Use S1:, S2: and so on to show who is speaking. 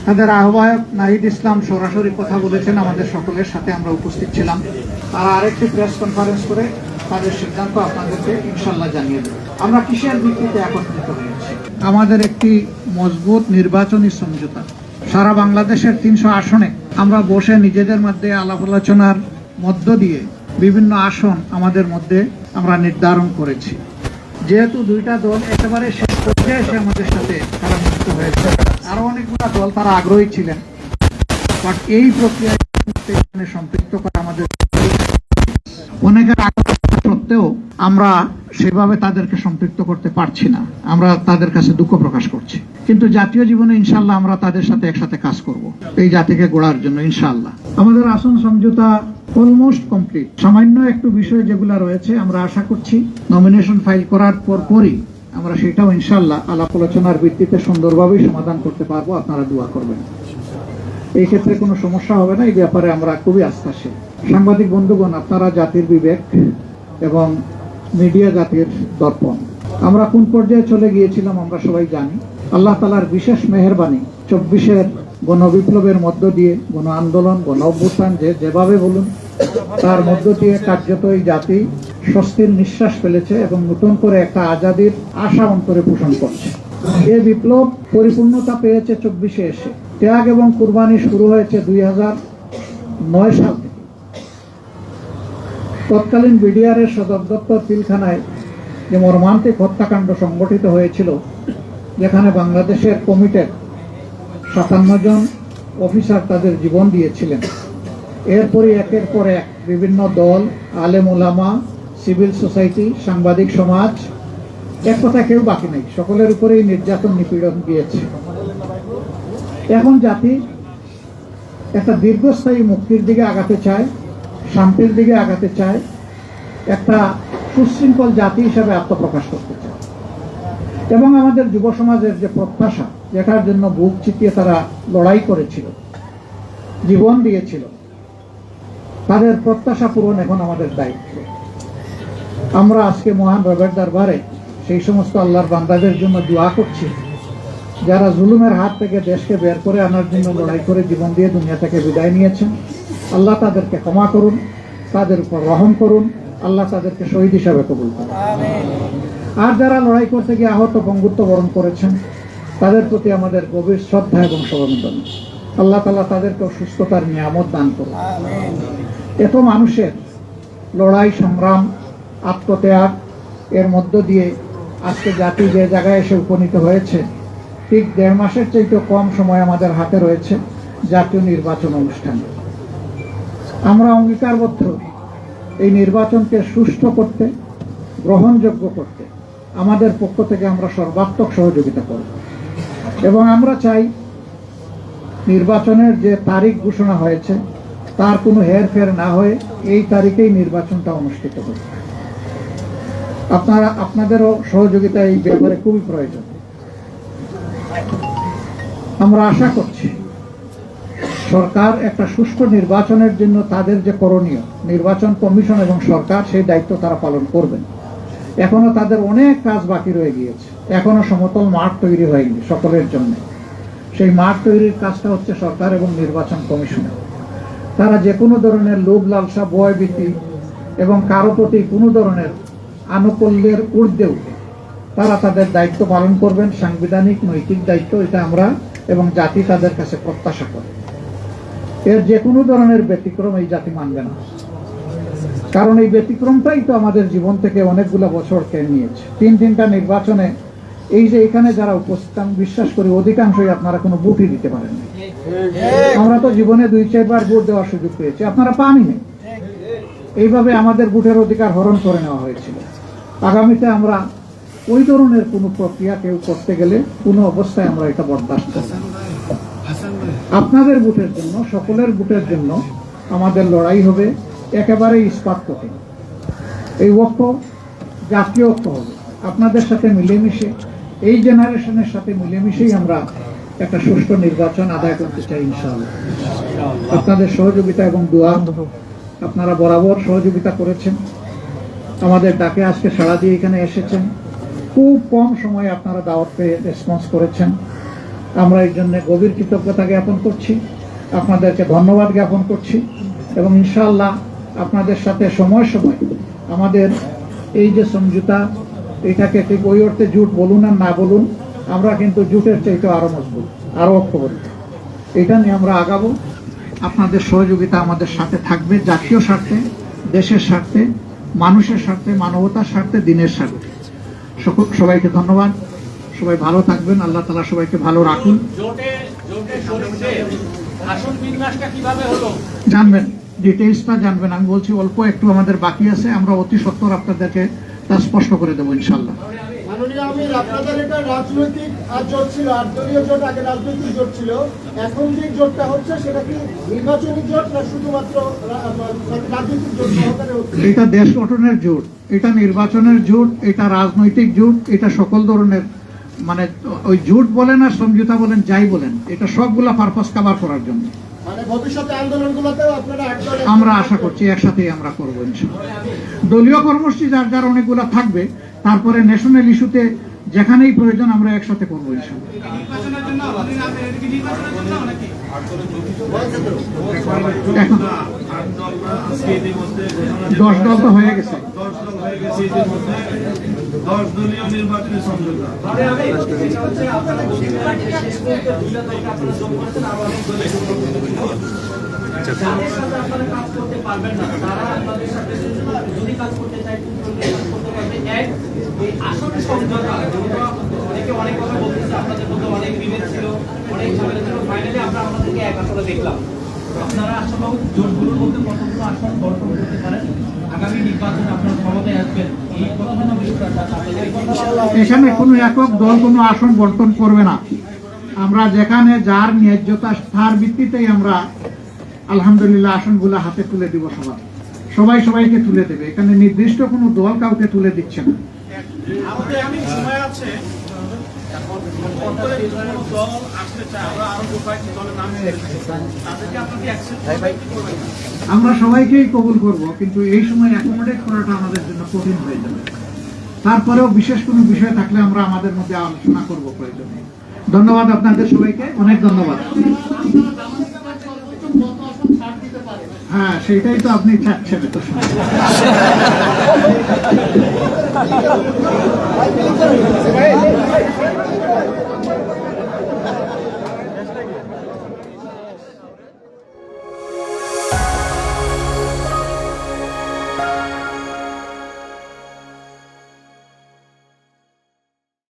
S1: তাদের আহ্বায়ক নাহিদ ইসলাম সরাসরি কথা বলেছেন, আমাদের সকলের সাথে আমরা উপস্থিত ছিলাম। তারা আরেকটি প্রেস কনফারেন্স করে তাদের সিদ্ধান্ত আপনাদেরকে ইনশাল্লাহ জানিয়ে দেবে। আমরা কিসের ভিত্তিতে একত্রিত হয়েছি? আমাদের একটি মজবুত নির্বাচনী সমঝোতা। সারা বাংলাদেশের 300 আসনে আমরা বসে নিজেদের মধ্যে আলাপ আলোচনার মধ্য দিয়ে বিভিন্ন আসন আমাদের মধ্যে আমরা নির্ধারণ করেছি। যেহেতু দুইটা দল একেবারে শেষ পর্যায়ে এসে আমাদের সাথে তারা মিলিত হয়েছে, আরো অনেকগুলো দল তারা আগ্রহী ছিলেন, বাট এই প্রক্রিয়ায় সম্পৃক্ত করা আমাদের অনেকের আগ্রহ সত্ত্বেও আমরা সেভাবে তাদেরকে সম্পৃক্ত করতে পারছি না। আমরা তাদের কাছে দুঃখ প্রকাশ করছি, কিন্তু জাতীয় জীবনে ইনশাল্লাহ আমরা তাদের সাথে একসাথে কাজ করব এই জাতিকে গড়ার জন্য ইনশাল্লাহ। আমাদের আসন সমঝোতা অলমোস্ট কমপ্লিট। সামান্য একটু বিষয় যেগুলো রয়েছে আমরা আশা করছি নমিনেশন ফাইল করার পরই আমরা সেটাও ইনশাল্লাহ আলাপ আলোচনার ভিত্তিতে সুন্দরভাবেই সমাধান করতে পারবো। আপনারা দোয়া করবেন, এই ক্ষেত্রে কোনো সমস্যা হবে না। এই ব্যাপারে আমরা খুবই আস্থাশীল। সাংবাদিক বন্ধুগণ, আপনারা জাতির বিবেক এবং মিডিয়া জাতির দর্পণ। আমরা কোন পর্যায়ে চলে গিয়েছিলাম আমরা সবাই জানি। আল্লাহ তাআলার বিশেষ মেহেরবানি 24-এর গণবিপ্লবের মধ্য দিয়ে, গণ আন্দোলন, গণ অভ্যুত্থান যেভাবে বলুন, তার মধ্য দিয়ে কার্যত এই জাতি স্বস্তির নিঃশ্বাস ফেলেছে এবং নতুন করে একটা আজাদির আশা অন্তরে পোষণ করছে। এই বিপ্লব পরিপূর্ণতা পেয়েছে 24-এ এসে। ত্যাগ এবং কুরবানি শুরু হয়েছে 2009 সাল থেকে। তৎকালীন বিডিআরের সদর দপ্তর পিলখানায় যে মর্মান্তিক হত্যাকাণ্ড সংগঠিত হয়েছিল, যেখানে বাংলাদেশের কমিটির 57 জন অফিসার তাদের জীবন দিয়েছিলেন, এরপরই একের পর এক বিভিন্ন দল, আলেম ওলামা, সিভিল সোসাইটি, সাংবাদিক সমাজ, এক কথা কেউ বাকি নেই, সকলের উপরেই নির্যাতন নিপীড়ন দিয়েছে। এখন জাতি একটা দীর্ঘস্থায়ী মুক্তির দিকে আগাতে চায়, শান্তির দিকে আগাতে চায়, একটা সুশৃঙ্খল জাতি হিসাবে আত্মপ্রকাশ করতে চায়। এবং আমাদের যুব সমাজের যে প্রত্যাশা, যেটার জন্য বুক চিতিয়ে তারা লড়াই করেছিল, জীবন দিয়েছিল, তাদের প্রত্যাশা পূরণ এখন আমাদের দায়িত্ব। আমরা আজকে মহান রবের দরবারে সেই সমস্ত আল্লাহর বান্দাদের জন্য দোয়া করছি যারা জুলুমের হাত থেকে দেশকে বের করে আনার জন্য লড়াই করে জীবন দিয়ে দুনিয়া থেকে বিদায় নিয়েছেন। আল্লাহ তাদেরকে ক্ষমা করুন, তাদের উপর রহম করুন, আল্লাহ তাদেরকে শহীদ হিসাবে কবুল করুন। আর যারা লড়াই করতে গিয়ে আহত পঙ্গুত্ব বরণ করেছেন, তাদের প্রতি আমাদের গভীর শ্রদ্ধা এবং সমবেদনা। আল্লাহ তাআলা তাদেরকে সুস্থতার নিয়ামত দান করুন। এত মানুষের লড়াই, সংগ্রাম, আত্মত্যাগ এর মধ্য দিয়ে আজকে জাতি যে জায়গায় এসে উপনীত হয়েছে, ঠিক 1.5 মাসের চাইতে কম সময় আমাদের হাতে রয়েছে জাতীয় নির্বাচন অনুষ্ঠান। আমরা অঙ্গীকারবদ্ধ এই নির্বাচনকে সুষ্ঠু করতে, গ্রহণযোগ্য করতে আমাদের পক্ষ থেকে আমরা সর্বাত্মক সহযোগিতা করব এবং আমরা চাই নির্বাচনের যে তারিখ ঘোষণা হয়েছে তার কোনো হেরফের না হয়ে এই তারিখেই নির্বাচনটা অনুষ্ঠিত হবে। আপনাদেরও সহযোগিতা এই ব্যাপারে খুবই প্রয়োজন। আমরা আশা করছি সরকার একটা সুষ্ঠু নির্বাচনের জন্য তাদের যে করণীয়, নির্বাচন কমিশন এবং সরকার সেই দায়িত্ব তারা পালন করবেন। এখনো তাদের অনেক কাজ বাকি রয়ে গিয়েছে, এখনো সমতল মাঠ তৈরি হয়নি সকলের জন্য। সেই মাঠ তৈরির কাজটা হচ্ছে সরকার এবং নির্বাচন কমিশনের। তারা যে কোনো ধরনের লোভ লালসা, ভয় ভীতি এবং কারো প্রতি কোনো ধরনের আনুকূল্যের ঊর্ধ্বে উঠে তারা তাদের দায়িত্ব পালন করবেন, সাংবিধানিক নৈতিক দায়িত্ব। এটা আমরা এবং জাতি তাদের কাছে প্রত্যাশা করে। এর যে কোনো ধরনের ব্যতিক্রম এই জাতি মানবে না, কারণ এই ব্যতিক্রমটাই তো আমাদের জীবন থেকে অনেকগুলো বছর কেড়ে নিয়েছে। 3টা নির্বাচনে এই যে এখানে যারা উপস্থিত, আমি বিশ্বাস করি অধিকাংশই আপনারা কোনো ভোটই দিতে পারেননি। আমরা তো জীবনে 2-4 বার ভোট দেওয়ার সুযোগ পেয়েছি, আপনারা পাননি। এইভাবে আমাদের ভোটের অধিকার হরণ করে নেওয়া হয়েছিল। আগামীতে আমরা ওই ধরনের কোনো প্রক্রিয়া কেউ করতে গেলে কোনো অবস্থায় আমরা এটা বরদাস্ত করব না। আপনাদের ভোটের জন্য, সকলের ভোটের জন্য আমাদের লড়াই হবে একেবারে ইস্পাত কঠিন। এই ঐক্য জাতীয় ঐক্য হবে। আপনাদের সাথে মিলেমিশে, এই জেনারেশনের সাথে মিলেমিশেই আমরা একটা সুষ্ঠু নির্বাচন আদায় করতে চাই ইনশাআল্লাহ। আপনাদের সহযোগিতা এবং দোয়া, আপনারা বরাবর সহযোগিতা করেছেন, আমাদের ডাকে আজকে সাড়া দিয়ে এখানে এসেছেন। খুব কম সময়ে আপনারা দাওয়াত পেয়ে রেসপন্স করেছেন। আমরা এই জন্য গভীর কৃতজ্ঞতা জ্ঞাপন করছি, আপনাদেরকে ধন্যবাদ জ্ঞাপন করছি এবং ইনশাআল্লাহ আপনাদের সাথে সময় সময় আমাদের এই যে সমঝোতা, এটাকে ঠিক ওই অর্থে জোট বলুন আর না বলুন, আমরা কিন্তু জোটের চাইতে আরো মজবুত, আরো ঐক্যবদ্ধ, এটা নিয়ে আমরা আগাবো। আপনাদের সহযোগিতা আমাদের সাথে থাকবে, জাতীয় স্বার্থে, দেশের স্বার্থে, মানুষের স্বার্থে, মানবতার স্বার্থে, দিনের স্বার্থে। সবাইকে ধন্যবাদ, সবাই ভালো থাকবেন, আল্লাহ তাআলা সবাইকে ভালো রাখুন। জানবেন, ডিটেইলসটা জানবেন, আমি বলছি অল্প একটু আমাদের বাকি আছে, আমরা অতি সত্বর আপনাদেরকে তা স্পষ্ট করে দেবো ইনশাল্লাহ।
S2: মাননীয় আমির, আপনাদের এটা রাজনৈতিক জোট ছিল, 8 দলীয় জোট, আগে রাজনৈতিক জোট ছিল, এখন যে জোটটা হচ্ছে সেটা কি নির্বাচনী জোট না শুধুমাত্র রাজনৈতিক জোট সহকারে হচ্ছে?
S1: এটা দেশ গঠনের জোট, এটা নির্বাচনের জোট, এটা রাজনৈতিক জোট, এটা সকল ধরনের, মানে ওই জোট বলেন আর সমঝোতা বলেন, যাই বলেন, এটা সবগুলা পারপাস কভার করার জন্য।
S2: মানে ভবিষ্যতে আন্দোলনগুলোতেও আপনারা
S1: আমরা আশা করছি একসাথেই আমরা করবো ইনশাআল্লাহ। দলীয় কর্মসূচি যার যার অনেকগুলো থাকবে, তারপরে ন্যাশনাল ইস্যুতে যেখানেই প্রয়োজন আমরা একসাথে করবো ইনশাআল্লাহ। এখন 10 দল তো হয়ে গেছে।
S3: 10 দলীয় নির্বাচনী সমঝোতা।
S4: আপনারা আসলে জোটগুলোর মধ্যে কতগুলো আসন বর্তমান করতে পারেন আগামী নির্বাচনে আপনারা ক্ষমতায় আসবেন, এই প্রধান বিষয়টা
S1: এখানে কোনো একক দল কোনো আসন বন্টন করবে না। আমরা যেখানে যার ন্যায্যতা তার ভিত্তিতেই আমরা আলহামদুলিল্লাহ আসনগুলো হাতে তুলে দিব, সবাই সবাইকে তুলে দেবে। এখানে নির্দিষ্ট কোনো দল কাউকে তুলে দিচ্ছে না। আমরা সবাইকেই কবুল করব, কিন্তু এই সময় অ্যাকোমোডেট করাটা আমাদের জন্য কঠিন হয়ে যাবে। তারপরেও বিশেষ কোনো বিষয় থাকলে আমরা আমাদের মধ্যে আলোচনা করব প্রয়োজনে। ধন্যবাদ আপনাদের সবাইকে, অনেক ধন্যবাদ। হ্যাঁ, সেটাই তো আপনি চাচ্ছেন তো।